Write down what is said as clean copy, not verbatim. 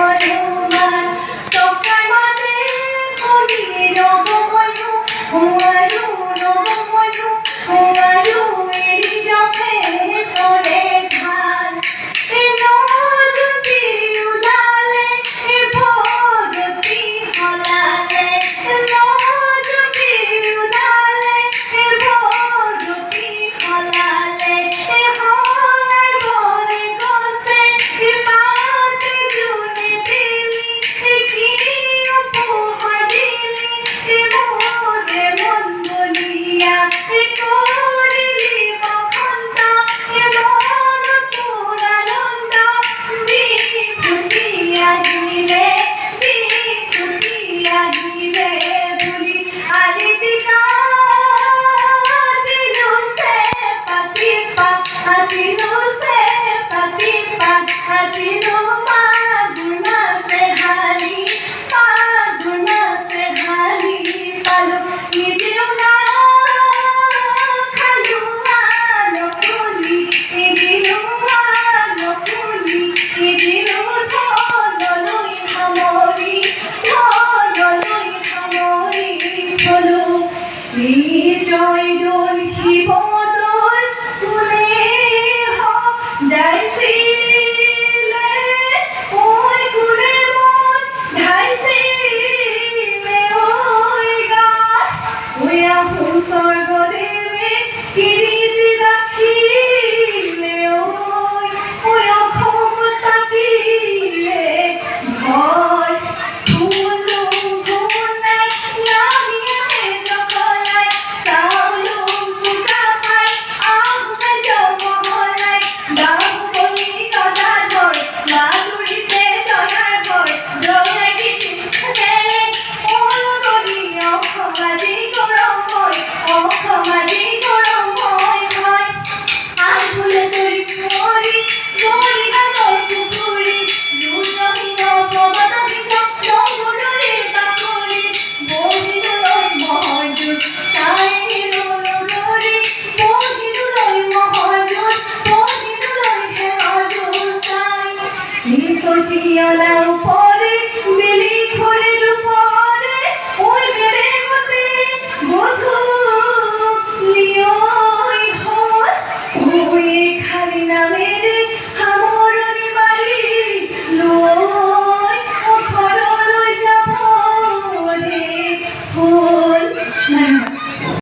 হনুমান তোকার মাঝে করি নবময়ু হুয়ারু নবময়ু হুয়ারু এরি জপে তোরে ধান এ নজতি উলালে এ ভোজতি হলালে এ নজতি উলালে এ ভোজতি হলালে এ হলার ঘরে গোসে এ পাতে জুনে দিলি এ কি উপহার দিলি এ মোরে মন বলিয়া এ করিলি বসন্ত এ মন পুরানন্দ বিভূতিয়া দিলে বিভূতিয়া দিলে বলি আলি পিতা দিলু সে পাতিপা দিলু সে পাতিপা দিলু মা